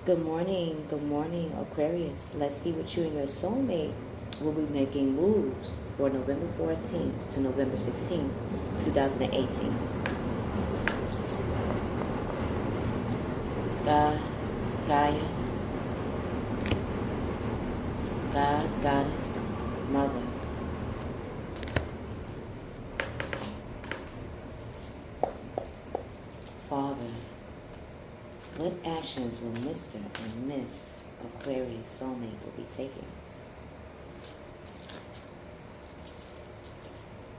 Good morning, Aquarius. Let's see what you and your soulmate will be making moves for November 14th to November 16th, 2018. God, Gaia, God, Goddess, Mother. Father, what actions will Mr. and Miss Aquarius soulmate will be taking?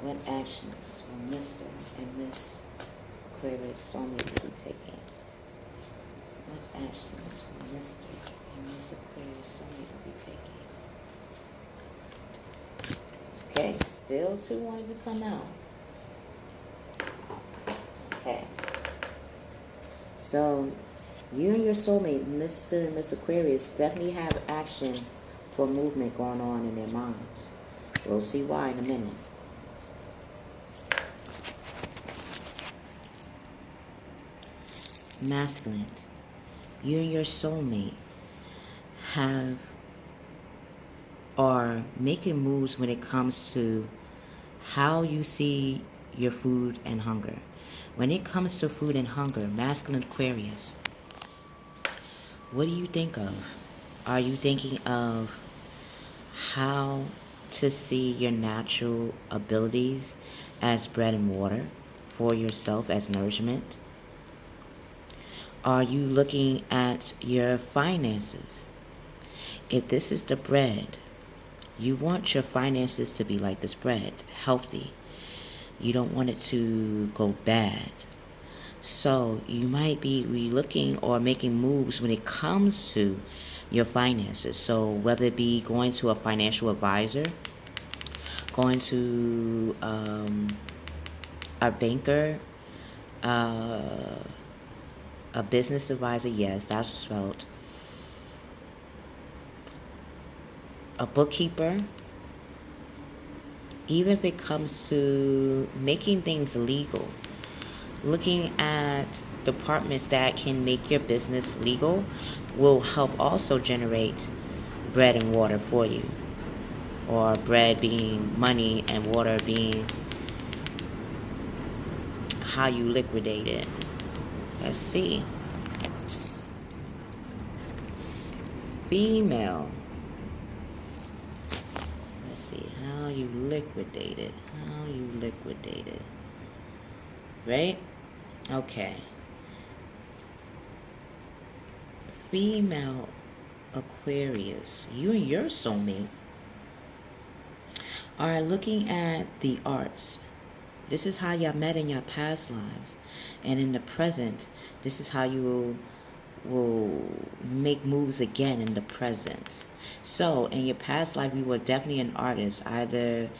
What actions will Mr. and Miss Aquarius soulmate will be taking? What actions will Mr. and Miss Aquarius soulmate will be taking? Okay, still two wanted to come out. Okay. So, you and your soulmate, Mr. and Miss Aquarius, definitely have action for movement going on in their minds. We'll see why in a minute. Masculine, you and your soulmate are making moves when it comes to how you see your food and hunger. When it comes to food and hunger, masculine Aquarius, what do you think of? Are you thinking of how to see your natural abilities as bread and water for yourself as nourishment? Are you looking at your finances? If this is the bread, you want your finances to be like this bread, healthy. You don't want it to go bad. So you might be relooking or making moves when it comes to your finances. So whether it be going to a financial advisor, going to a banker, a business advisor, yes, that's spelled. A bookkeeper, even if it comes to making things legal, looking at departments that can make your business legal will help also generate bread and water for you. Or bread being money and water being how you liquidate it. Let's see. Female. Let's see how you liquidate it. How you liquidate it. Right? Okay. Female Aquarius, you and your soulmate are looking at the arts. This is how y'all met in your past lives. And in the present, this is how you will make moves again in the present. So in your past life, you were definitely an artist, either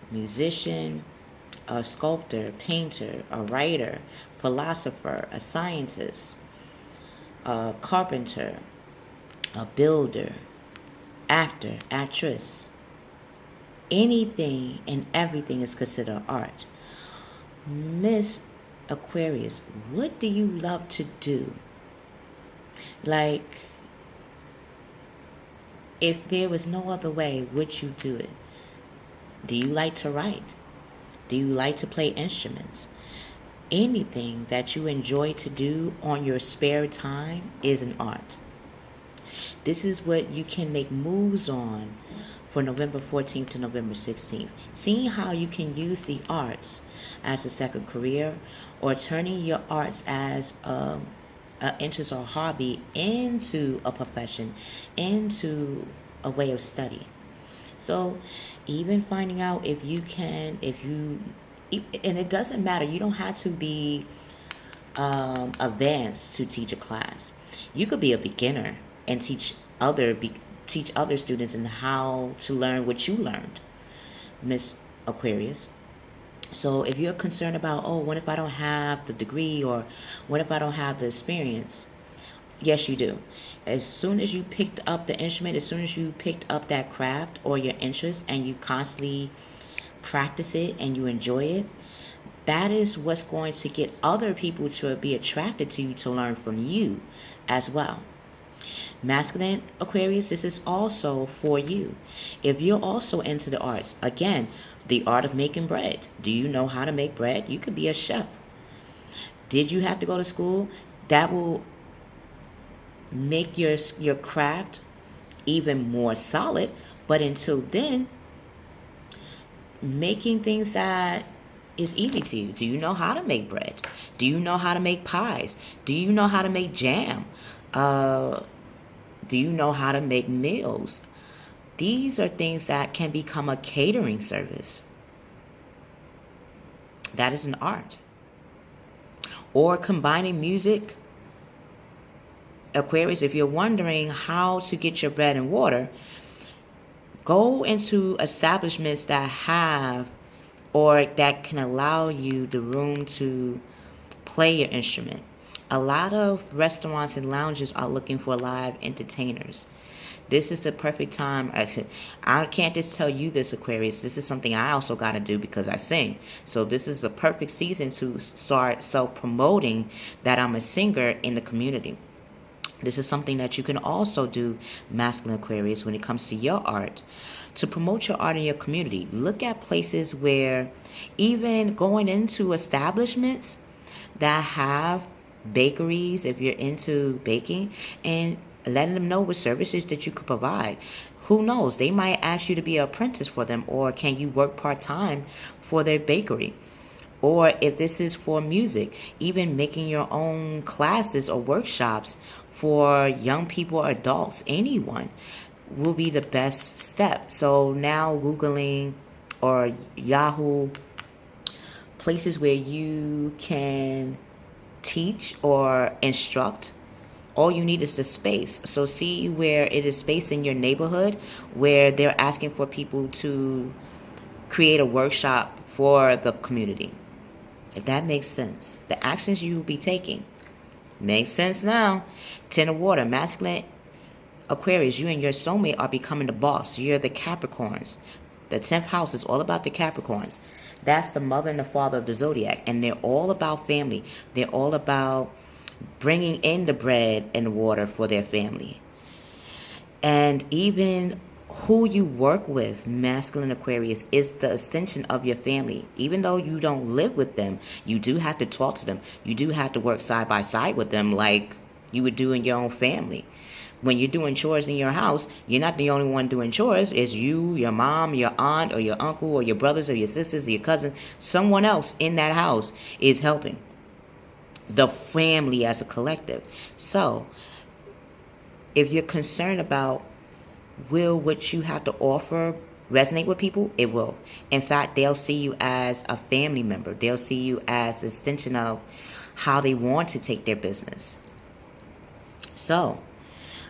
musician, a sculptor, painter, a writer, philosopher, a scientist, a carpenter, a builder, actor, actress. Anything and everything is considered art. Miss Aquarius, what do you love to do? Like, if there was no other way, would you do it? Do you like to write? Do you like to play instruments? Anything that you enjoy to do on your spare time is an art. This is what you can make moves on for November 14th to November 16th. Seeing how you can use the arts as a second career, or turning your arts as an interest or hobby into a profession, into a way of study. So even finding out if you can, and it doesn't matter, you don't have to be advanced to teach a class. You could be a beginner and teach other students in how to learn what you learned, Miss Aquarius. So if you're concerned about, oh, what if I don't have the degree, or what if I don't have the experience? Yes, you do. As soon as you picked up the instrument, as soon as you picked up that craft or your interest, and you constantly practice it and you enjoy it, that is what's going to get other people to be attracted to you, to learn from you as well. Masculine Aquarius, this is also for you. If you're also into the arts, again, the art of making bread. Do you know how to make bread? You could be a chef. Did you have to go to school? That will make your craft even more solid. But until then, making things that is easy to you. Do you know how to make bread? Do you know how to make pies? Do you know how to make jam? Do you know how to make meals? These are things that can become a catering service. That is an art. Or combining music. Aquarius, if you're wondering how to get your bread and water, go into establishments that have or that can allow you the room to play your instrument. A lot of restaurants and lounges are looking for live entertainers. This is the perfect time. I can't just tell you this, Aquarius. This is something I also got to do because I sing. So this is the perfect season to start self-promoting that I'm a singer in the community. This is something that you can also do, Masculine Aquarius, when it comes to your art. To promote your art in your community, look at places where, even going into establishments that have bakeries, if you're into baking, and letting them know what services that you could provide. Who knows? They might ask you to be an apprentice for them, or can you work part-time for their bakery? Or if this is for music, even making your own classes or workshops for young people or adults, anyone, will be the best step. So now Googling or Yahoo, places where you can teach or instruct. All you need is the space. So see where it is space in your neighborhood where they're asking for people to create a workshop for the community. If that makes sense. The actions you will be taking makes sense now. Ten of Water, Masculine Aquarius, you and your soulmate are becoming the boss. You're the Capricorns. The 10th house is all about the Capricorns. That's the mother and the father of the zodiac. And they're all about family. They're all about bringing in the bread and water for their family. And even who you work with, Masculine Aquarius, is the extension of your family. Even though you don't live with them, you do have to talk to them. You do have to work side by side with them like you would do in your own family. When you're doing chores in your house, you're not the only one doing chores. It's you, your mom, your aunt, or your uncle, or your brothers, or your sisters, or your cousins. Someone else in that house is helping the family as a collective. So if you're concerned about will what you have to offer resonate with people, it will. In fact, they'll see you as a family member. They'll see you as an extension of how they want to take their business. So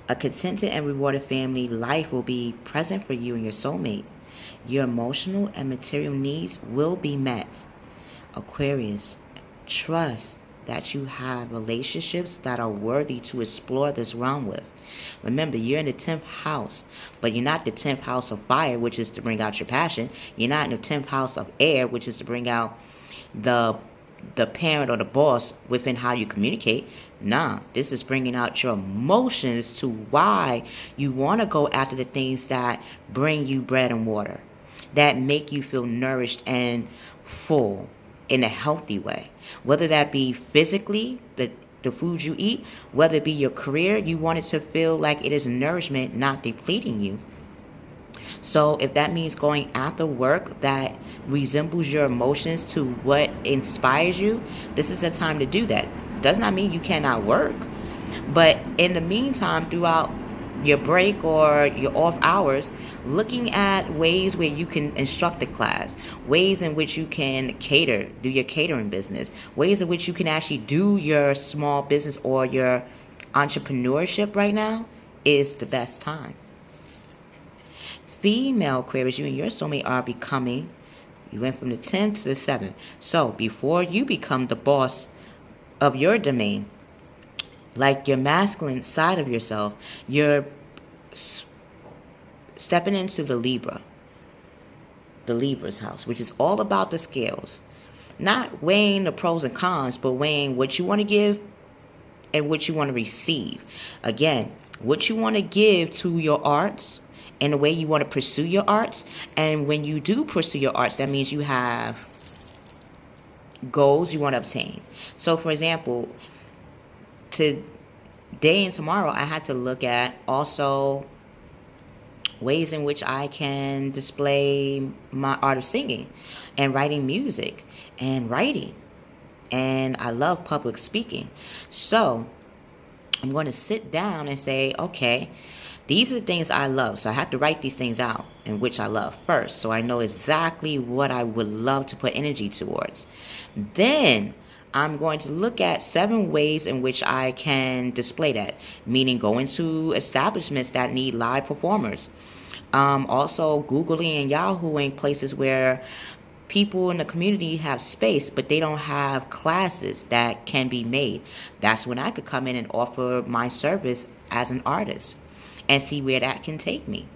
a contented and rewarded family life will be present for you and your soulmate. Your emotional and material needs will be met. Aquarius, trust that you have relationships that are worthy to explore this realm with. Remember, you're in the 10th house, but you're not the 10th house of fire, which is to bring out your passion. You're not in the 10th house of air, which is to bring out the parent or the boss within how you communicate. Nah, this is bringing out your emotions to why you want to go after the things that bring you bread and water, that make you feel nourished and full in a healthy way. Whether that be physically, the food you eat, whether it be your career, you want it to feel like it is nourishment, not depleting you. So if that means going after work that resembles your emotions to what inspires you, this is the time to do that. Does not mean you cannot work. But in the meantime, throughout your break or your off hours, looking at ways where you can instruct the class, ways in which you can cater, do your catering business, ways in which you can actually do your small business or your entrepreneurship right now is the best time. Female Aquarius, you and your soulmate are becoming, you went from the 10th to the 7th. So before you become the boss of your domain, like your masculine side of yourself, you're stepping into the Libra's house, which is all about the scales. Not weighing the pros and cons, but weighing what you want to give and what you want to receive. Again, what you want to give to your arts and the way you want to pursue your arts. And when you do pursue your arts, that means you have goals you want to obtain. So for example, today and tomorrow I had to look at also ways in which I can display my art of singing and writing music and writing. And I love public speaking. So I'm going to sit down and say, okay, these are the things I love. So I have to write these things out in which I love first, so I know exactly what I would love to put energy towards. Then I'm going to look at 7 ways in which I can display that, meaning going to establishments that need live performers. Also Googling and Yahooing places where people in the community have space, but they don't have classes that can be made. That's when I could come in and offer my service as an artist and see where that can take me.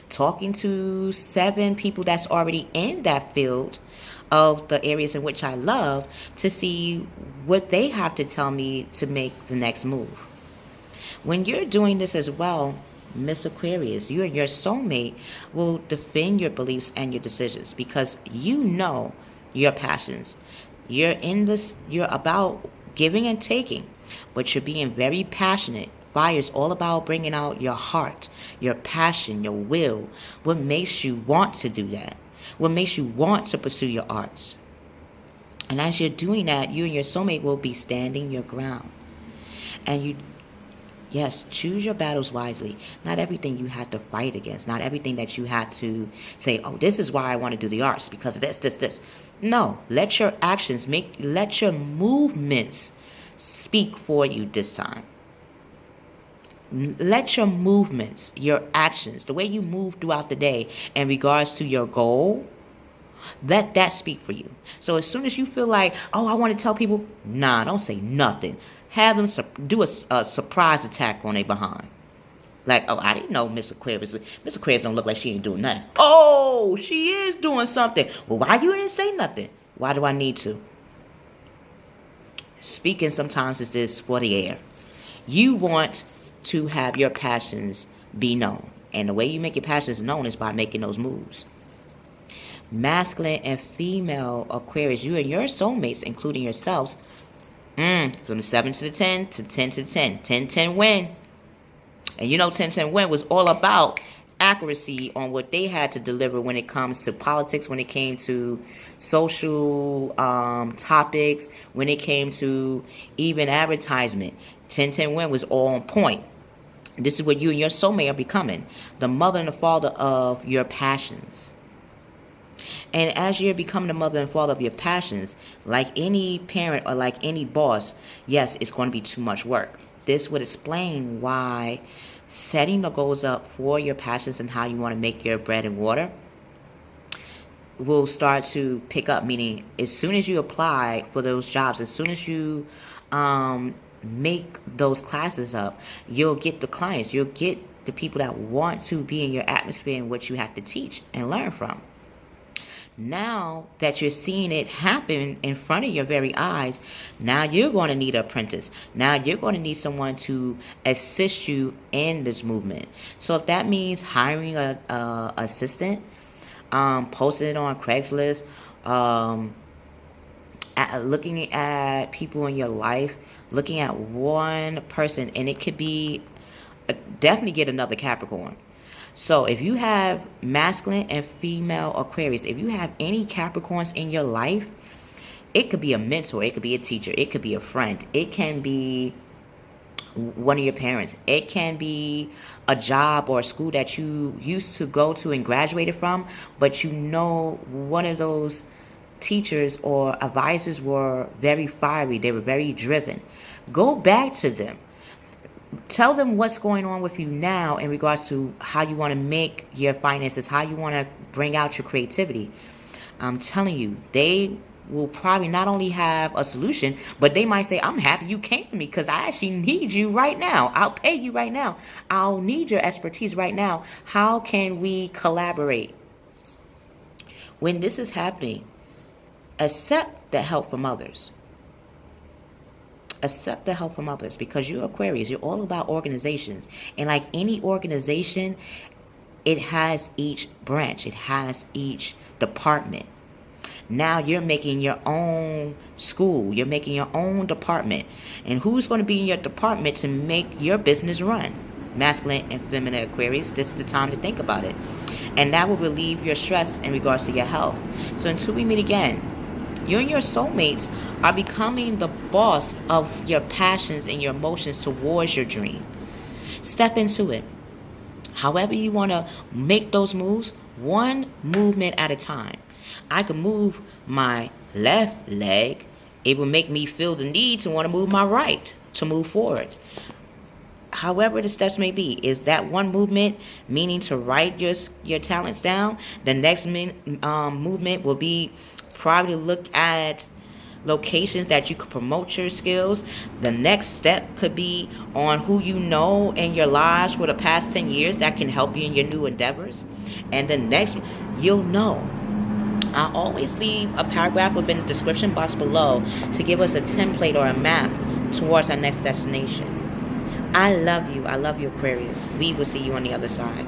Talking to 7 people that's already in that field of the areas in which I love to see what they have to tell me to make the next move. When you're doing this as well, Miss Aquarius, you and your soulmate will defend your beliefs and your decisions because you know your passions. You're in this, you're about giving and taking, but you're being very passionate. Fire is all about bringing out your heart, your passion, your will. What makes you want to do that? What makes you want to pursue your arts? And as you're doing that, you and your soulmate will be standing your ground. And yes, choose your battles wisely. Not everything you have to fight against. Not everything that you have to say, oh, this is why I want to do the arts, because of this. No, let your actions let your movements speak for you this time. Let your movements, your actions, the way you move throughout the day in regards to your goal, let that speak for you. So as soon as you feel like, oh, I want to tell people, nah, don't say nothing. Have them do a surprise attack on their behind. Like, oh, I didn't know Miss Aquarius. Miss Aquarius don't look like she ain't doing nothing. Oh, she is doing something. Well, why you didn't say nothing? Why do I need to? Speaking sometimes is this for the air. You want to have your passions be known. And the way you make your passions known is by making those moves. Masculine and female Aquarius, you and your soulmates, including yourselves, from the 7 to the 10 to 10 to the 10. 10-10 win. And you know 10-10 win was all about accuracy on what they had to deliver when it comes to politics, when it came to social topics, when it came to even advertisement. 10-10 win was all on point. This is what you and your soulmate are becoming. The mother and the father of your passions. And as you're becoming the mother and father of your passions, like any parent or like any boss, yes, it's going to be too much work. This would explain why setting the goals up for your passions and how you want to make your bread and water will start to pick up. Meaning, as soon as you apply for those jobs, as soon as you make those classes up, you'll get the clients, you'll get the people that want to be in your atmosphere and what you have to teach and learn from. Now that you're seeing it happen in front of your very eyes, now you're going to need an apprentice. Now you're going to need someone to assist you in this movement. So if that means hiring an assistant, posting it on Craigslist, looking at people in your life, looking at one person, and it could be definitely get another Capricorn. So if you have masculine and female Aquarius, if you have any Capricorns in your life, it could be a mentor, it could be a teacher, it could be a friend, it can be one of your parents, it can be a job or a school that you used to go to and graduated from, but you know one of those teachers or advisors were very fiery, they were very driven. Go back to them. Tell them what's going on with you now in regards to how you want to make your finances, how you want to bring out your creativity. I'm telling you, they will probably not only have a solution, but they might say, I'm happy you came to me because I actually need you right now. I'll pay you right now. I'll need your expertise right now. How can we collaborate? When this is happening, accept the help from others. Accept the help from others, because you're Aquarius. You're all about organizations. And like any organization, it has each branch. It has each department. Now you're making your own school. You're making your own department. And who's going to be in your department to make your business run? Masculine and feminine Aquarius, this is the time to think about it. And that will relieve your stress in regards to your health. So until we meet again, you and your soulmates are becoming the boss of your passions and your emotions towards your dream. Step into it. However you want to make those moves, one movement at a time. I can move my left leg. It will make me feel the need to want to move my right to move forward. However the steps may be, is that one movement meaning to write your talents down. The next movement will be probably look at locations that you could promote your skills. The next step could be on who you know in your lives for the past 10 years that can help you in your new endeavors. And the next, you'll know. I always leave a paragraph within the description box below to give us a template or a map towards our next destination. I love you. I love you, Aquarius. We will see you on the other side.